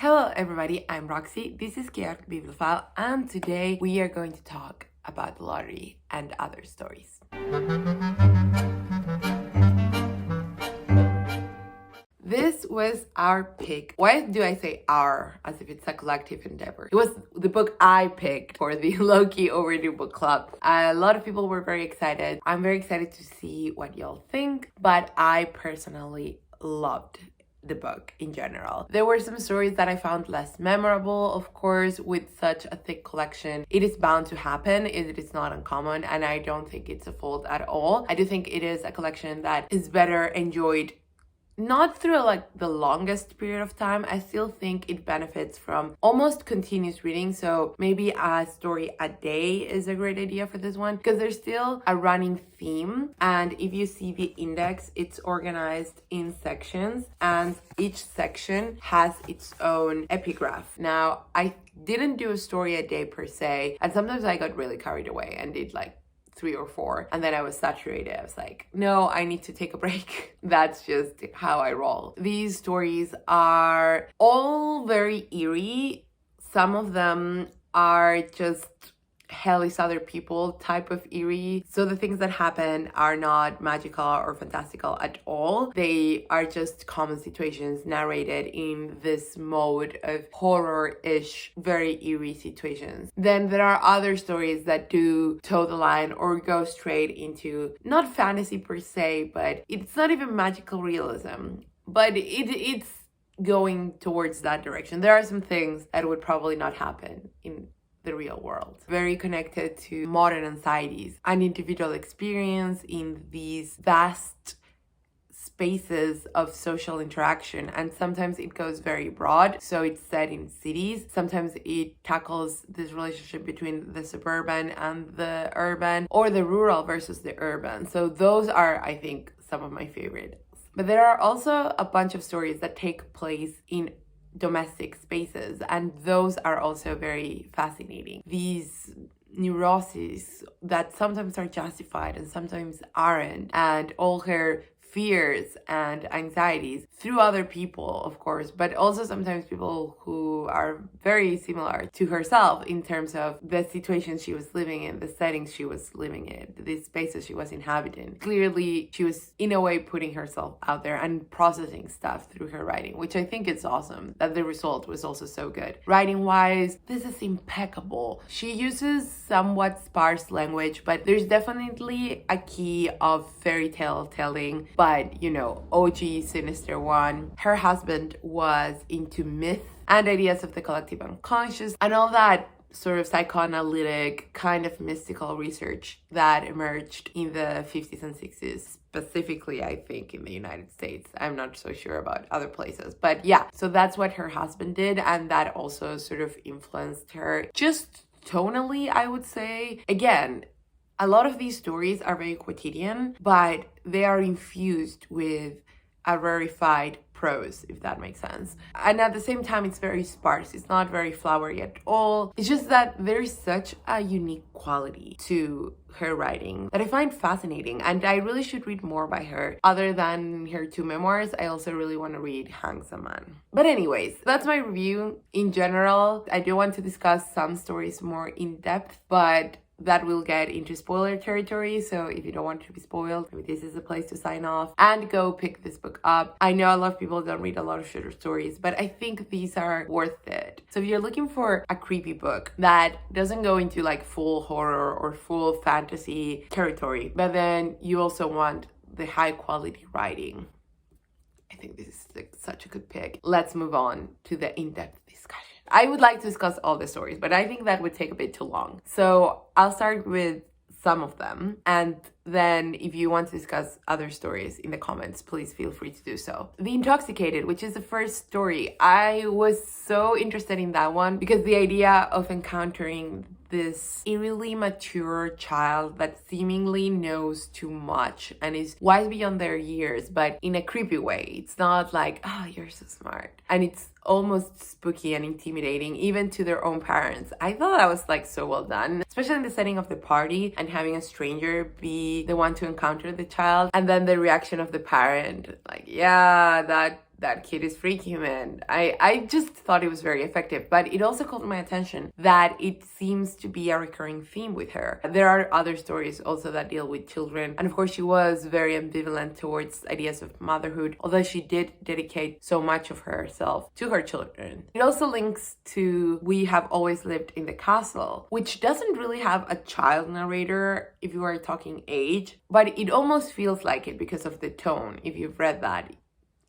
Hello everybody, I'm Roxy, this is Chaotic Bibliophile, and today we are going to talk about the lottery and other stories. This was our pick. Why do I say our as if it's a collective endeavor? It was the book I picked for the low-key overdue book club. A lot of people were very excited. I'm very excited to see what y'all think, but I personally loved the book in general. There were some stories that I found less memorable, of course. With such a thick collection, it is bound to happen. It is not uncommon, and I don't think it's a fault at all. I do think it is a collection that is better enjoyed not through like the longest period of time. I still think it benefits from almost continuous reading. So maybe a story a day is a great idea for this one because there's still a running theme. And if you see the index, it's organized in sections and each section has its own epigraph. Now, I didn't do a story a day per se, and sometimes I got really carried away and did like 3 or 4, and then I was saturated. I was like, no, I need to take a break. That's just how I roll. These stories are all very eerie. Some of them are just hell is other people type of eerie. So the things that happen are not magical or fantastical at all. They are just common situations narrated in this mode of horror-ish, very eerie situations. Then there are other stories that do toe the line or go straight into not fantasy per se, but it's not even magical realism, but it's going towards that direction. There are some things that would probably not happen in the real world. Very connected to modern anxieties, an individual experience in these vast spaces of social interaction, and sometimes it goes very broad. So it's set in cities. Sometimes it tackles this relationship between the suburban and the urban, or the rural versus the urban. So those are, I think, some of my favorites. But there are also a bunch of stories that take place in domestic spaces, and those are also very fascinating. These neuroses that sometimes are justified and sometimes aren't, and all her fears and anxieties through other people, of course, but also sometimes people who are very similar to herself in terms of the situation she was living in, the settings she was living in, the spaces she was inhabiting. Clearly, she was in a way putting herself out there and processing stuff through her writing, which I think is awesome, that the result was also so good. Writing-wise, this is impeccable. She uses somewhat sparse language, but there's definitely a key of fairy tale telling, but you know, OG Sinister One. Her husband was into myth and ideas of the collective unconscious and all that sort of psychoanalytic kind of mystical research that emerged in the 50s and 60s, specifically I think in the United States. I'm not so sure about other places, but yeah, so that's what her husband did, and that also sort of influenced her just tonally, I would say. Again, a lot of these stories are very quotidian, but they are infused with a rarefied prose, if that makes sense. And at the same time, it's very sparse. It's not very flowery at all. It's just that there's such a unique quality to her writing that I find fascinating, and I really should read more by her. Other than her 2 memoirs, I also really want to read Handsome Man. But anyways, that's my review. In general, I do want to discuss some stories more in depth, but that will get into spoiler territory. So if you don't want to be spoiled, maybe this is the place to sign off and go pick this book up. I know a lot of people don't read a lot of shorter stories, but I think these are worth it. So if you're looking for a creepy book that doesn't go into like full horror or full fantasy territory, but then you also want the high quality writing, I think this is like such a good pick. Let's move on to the in-depth discussion. I would like to discuss all the stories, but I think that would take a bit too long. So I'll start with some of them, and then if you want to discuss other stories in the comments, please feel free to do so. The Intoxicated, which is the first story, I was so interested in that one because the idea of encountering this eerily mature child that seemingly knows too much and is wise beyond their years, but in a creepy way. It's not like, oh, you're so smart. And it's almost spooky and intimidating, even to their own parents. I thought that was like so well done, especially in the setting of the party and having a stranger be the one to encounter the child. And then the reaction of the parent, like, yeah, that that kid is freaky, man. I just thought it was very effective, but it also called my attention that it seems to be a recurring theme with her. There are other stories also that deal with children, and of course she was very ambivalent towards ideas of motherhood, although she did dedicate so much of herself to her children. It also links to We Have Always Lived in the Castle, which doesn't really have a child narrator if you are talking age, but it almost feels like it because of the tone. If you've read that,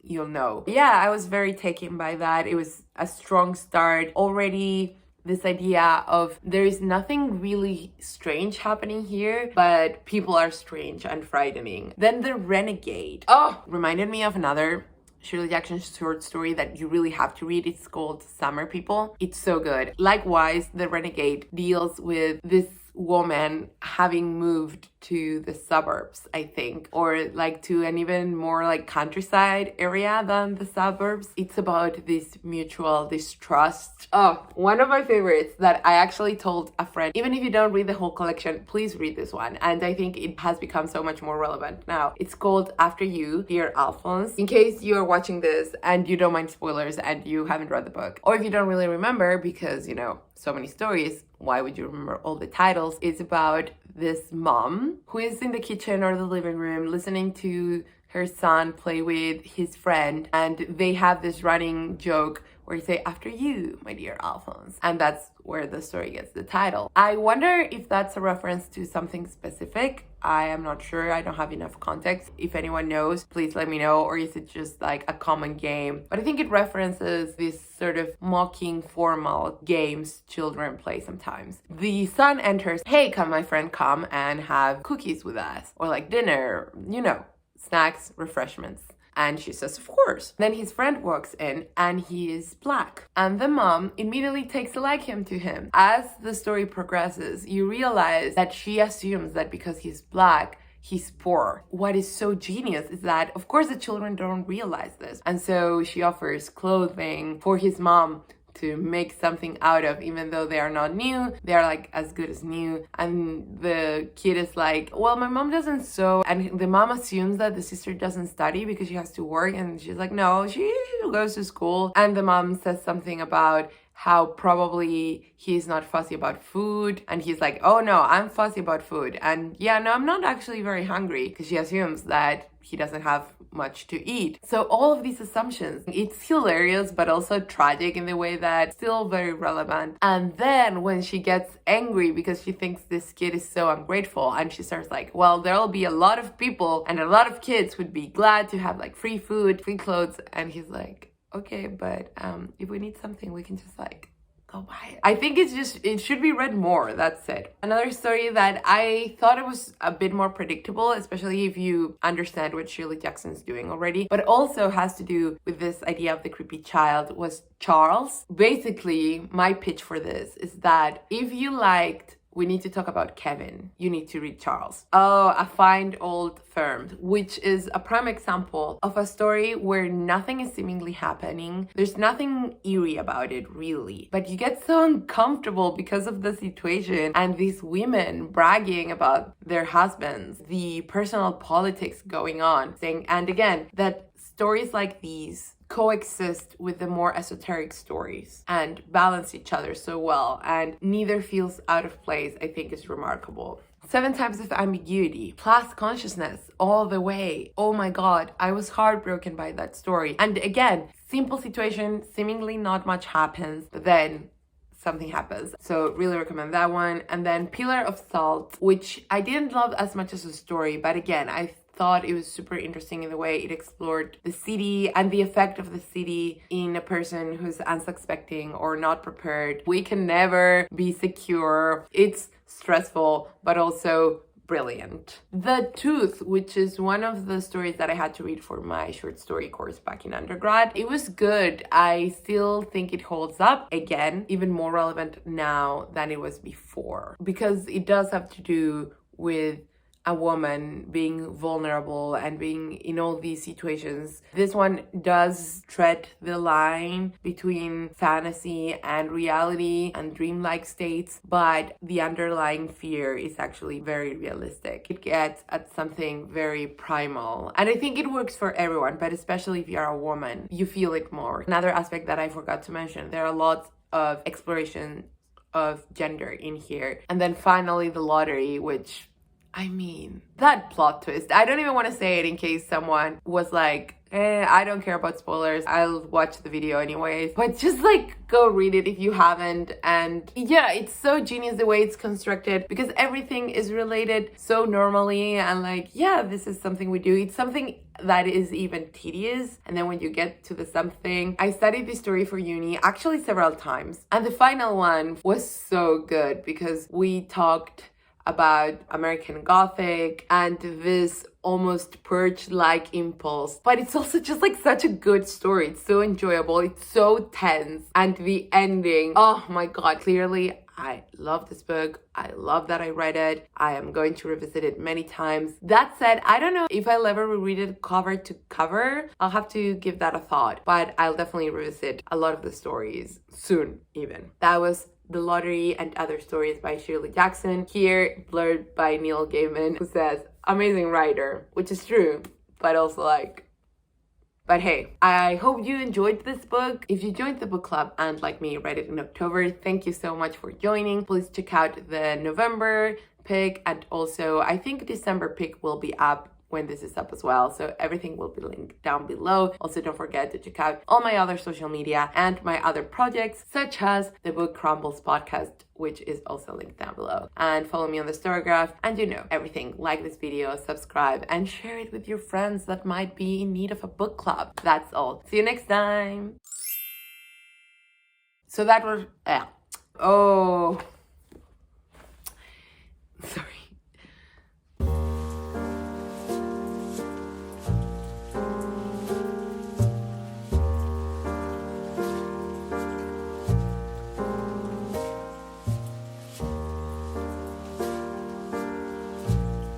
you'll know. Yeah, I was very taken by that. It was a strong start. Already this idea of there is nothing really strange happening here, but people are strange and frightening. Then the renegade. Oh, reminded me of another Shirley Jackson short story that you really have to read. It's called Summer People. It's so good. Likewise, the renegade deals with this woman having moved to the suburbs, I think, or like to an even more like countryside area than the suburbs. It's about this mutual distrust. Oh, one of my favorites that I actually told a friend, even if you don't read the whole collection, please read this one. And I think it has become so much more relevant now. It's called After You, Dear Alphonse. In case you are watching this and you don't mind spoilers and you haven't read the book, or if you don't really remember because, you know, so many stories, why would you remember all the titles? It's about this mom who is in the kitchen or the living room listening to her son play with his friend, and they have this running joke where you say, after you, my dear Alphonse. And that's where the story gets the title. I wonder if that's a reference to something specific. I am not sure. I don't have enough context. If anyone knows, please let me know. Or is it just like a common game? But I think it references this sort of mocking formal games children play sometimes. The son enters, hey, come my friend, come and have cookies with us. Or like dinner, you know, snacks, refreshments. And she says, of course. Then his friend walks in and he is black. And the mom immediately takes a liking to him. As the story progresses, you realize that she assumes that because he's black, he's poor. What is so genius is that, of course, the children don't realize this. And so she offers clothing for his mom to make something out of, even though they are not new, they are like as good as new. And the kid is like, well, my mom doesn't sew. And the mom assumes that the sister doesn't study because she has to work. And she's like, no, she goes to school. And the mom says something about how probably he's not fussy about food. And he's like, oh no, I'm fussy about food. And yeah, no, I'm not actually very hungry, because she assumes that he doesn't have much to eat. So all of these assumptions, it's hilarious, but also tragic in the way that still very relevant. And then when she gets angry because she thinks this kid is so ungrateful, and she starts like, well, there'll be a lot of people and a lot of kids would be glad to have like free food, free clothes. And he's like, okay, but if we need something, we can just like go buy it. I think it should be read more. That's it. Another story that I thought it was a bit more predictable, especially if you understand what Shirley Jackson's doing already, but also has to do with this idea of the creepy child, was Charles. Basically, my pitch for this is that if you liked We Need to Talk About Kevin, you need to read Charles. Oh, A Fine Old Firm, which is a prime example of a story where nothing is seemingly happening. There's nothing eerie about it, really. But you get so uncomfortable because of the situation and these women bragging about their husbands, the personal politics going on, saying, and again, that stories like these coexist with the more esoteric stories and balance each other so well, and neither feels out of place, I think is remarkable. 7 Times of Ambiguity, class consciousness all the way. Oh my god, I was heartbroken by that story. And again, simple situation, seemingly not much happens, but then something happens. So really recommend that one. And then Pillar of Salt, which I didn't love as much as a story, but again, I thought it was super interesting in the way it explored the city and the effect of the city in a person who's unsuspecting or not prepared. We can never be secure. It's stressful, but also brilliant. The Tooth, which is one of the stories that I had to read for my short story course back in undergrad. It was good. I still think it holds up. Again, even more relevant now than it was before, because it does have to do with a woman being vulnerable and being in all these situations. This one does tread the line between fantasy and reality and dreamlike states, but the underlying fear is actually very realistic. It gets at something very primal, and I think it works for everyone, but especially if you're a woman, you feel it more. Another aspect that I forgot to mention, there are lots of exploration of gender in here. And then finally the lottery, which, I mean, that plot twist. I don't even want to say it in case someone was like, I don't care about spoilers, I'll watch the video anyways. But just like go read it if you haven't. And yeah, it's so genius the way it's constructed, because everything is related so normally, and like, yeah, this is something we do. It's something that is even tedious, and then when you get to the something, I studied this story for uni actually several times, and the final one was so good because we talked about American Gothic and this almost purge-like impulse, but it's also just like such a good story. It's so enjoyable, it's so tense, and the ending, oh my god, clearly I love this book. I love that I read it. I am going to revisit it many times. That said, I don't know if I'll ever reread it cover to cover. I'll have to give that a thought, but I'll definitely revisit a lot of the stories soon even. That was The Lottery and Other Stories by Shirley Jackson. Here, blurred by Neil Gaiman, who says, amazing writer, which is true, but also like, but hey, I hope you enjoyed this book. If you joined the book club and like me read it in October, thank you so much for joining. Please check out the November pick, and also I think December pick will be up when this is up as well, so everything will be linked down below. Also, don't forget to check out all my other social media and my other projects, such as the Book Crumbles podcast, which is also linked down below. And follow me on the Storygraph, and you know everything. Like this video, subscribe, and share it with your friends that might be in need of a book club. That's all. See you next time. So that was oh